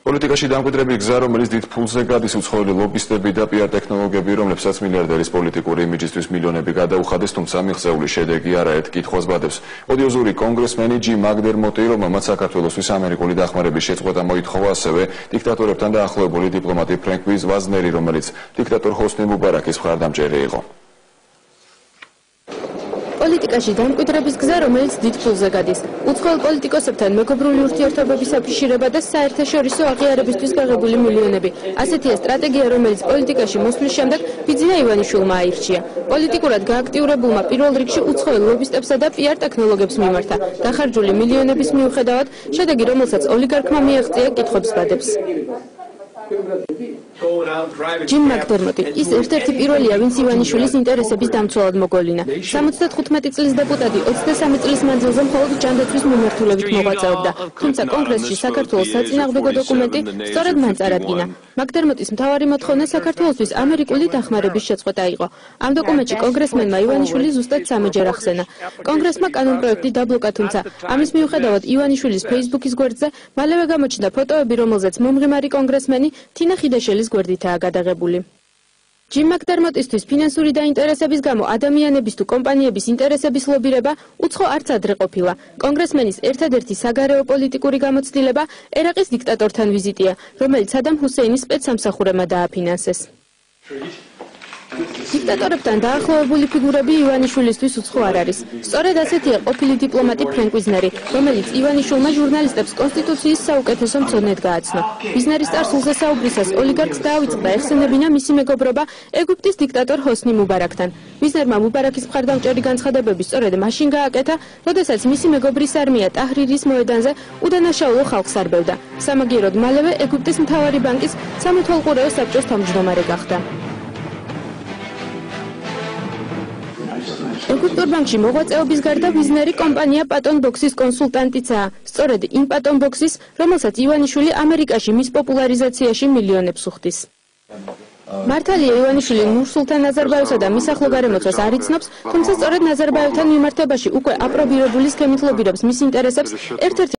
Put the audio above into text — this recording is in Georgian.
პოლიტიკაში დამკვიდრების გზა, რომელიც დიდ ფულზე გადის, უცხოელი ლობისტები და პიარ ტექნოლოგიები, რომლებსაც მილიარდერის პოლიტიკური იმიჯისთვის მილიონები გადაუხადეს, თუმცა მიღწეული შედეგი არაერთ კითხვას ბადებს. ოდიოზური კონგრესმენი ჯიმ მაკდერმოტი, რომელმაც საქართველოსთვის ამერიკული დახმარების შეწყვეტა მოითხოვა, ასევე დიქტატორებთან დაახლოებული დიპლომატი ფრენკ ვაზნერი, რომელიც დიქტატორ ჰოსნი მუბარაკის მხარდამჭერი იყო. პოლიტიკაში დამკვიდრების გზა, რომელიც დიდ ფულზე გადის. უცხოელ პოლიტიკოსებთან მეგობრული ურთიერთობების აფიშირება და საერთაშორისო აღიარებისთვის გაღებული მილიონები. ასეთია სტრატეგია, რომელიც პოლიტიკაში მოსვლის შემდეგ ბიძინა ივანიშვილმა აირჩია. პოლიტიკურად გააქტიურებულმა პირველ რიგში უცხოელ ლობისტებსა და პიარ ტექნოლოგებს მიმართა. დახარჯული მილიონების მიუხედავად, შედეგი, რომელსაც ოლიგარქმა მიაღწია, კითხვებს ბადებს. ჯიმ მაკდერმოტი ის ერთ-ერთი პირველია, ვინც ივანიშვილის ინტერესების დამცველად მოგოლინა. 75 წლის დეპუტატი 23 წლის მანძილზე მხოლოდ ჯანდაცვის მიმართულებით მოღვაწეობდა, თუმცა კონგრესში საქართველოს საწინააღმდეგო დოკუმენტი სწორედ მან წარადგინა. მაკდერმოტის მთავარი მოთხოვნა საქართველოსთვის ამერიკული დახმარების შეწყვეტა იყო. ამ დოკუმენტში კონგრესმენმა ივანიშვილი ზუსტად სამჯერ ახსენა. კონგრესმა კანონპროექტი დაბლოკა, თუმცა ამის მიუხედავად ივანიშვილის Facebook-ის გვერდზე მალევე გამოჩნდა ფოტოები, რომელზეც მომღიმარი კონგრესმენი თინა ხიდაშელის გვერდითაა გადაღებული. ჯიმ მაკდერმოტისთვის ფინანსური დაინტერესების გამო ადამიანების თუ კომპანიების ინტერესების ლობირება უცხო არც ადრე ყოფილა. კონგრესმენის ერთადერთი საგარეო პოლიტიკური გამოცდილება ერაყის დიქტატორთან ვიზიტია, რომელიც სადამ ჰუსეინის სპეცსამსახურებმა დააფინანსეს. დიქტატორებთან დაახლოებული ფიგურები ივანიშვილისთვის უცხო არ არის. სწორედ ასეთია ყოფილი დიპლომატი ფრენკ ვიზნერი, რომელიც ივანიშვილმა ჟურნალისტებს კონსტიტუციის საუკეთესო მცოდნედ გააცნო. ვიზნერის წარსულზე საუბრისას ოლიგარქს დაავიწყდა ეხსენებინა მისი მეგობრობა ეგვიპტის დიქტატორ ჰოსნი მუბარაკთან. ვიზნერმა მუბარაკის მხარდამჭერი განცხადებები სწორედ მაშინ გააკეთა, როდესაც მისი მეგობრის არმია ტაჰრირის მოედანზე უდანაშაულო ხალხს არბევდა. სამაგიეროდ მალევე ეგვიპტის მთავარი ბანკის სამეთვალყურეო საბჭოს თავმჯდომარე გახდა. ეგვიპტურ ბანკში მოღვაწეობის გარდა ვიზნერი კომპანია პატონ ბოქსის კონსულტანტიცაა. სწორედ იმ პატონ ბოქსის, რომელსაც ივანიშვილი ამერიკაში მის პოპულარიზაციაში მილიონებს უხდის. მართალია ივანიშვილი ნურსულთან ნაზარბაევსა და მის ახლო გარემოცვას არ იცნობს, თუმცა სწორედ ნაზარბაევთან მიმართებაში უკვე აპრობირებული სქემით ლობირებს მის ინტერესებს ერთ-ერთი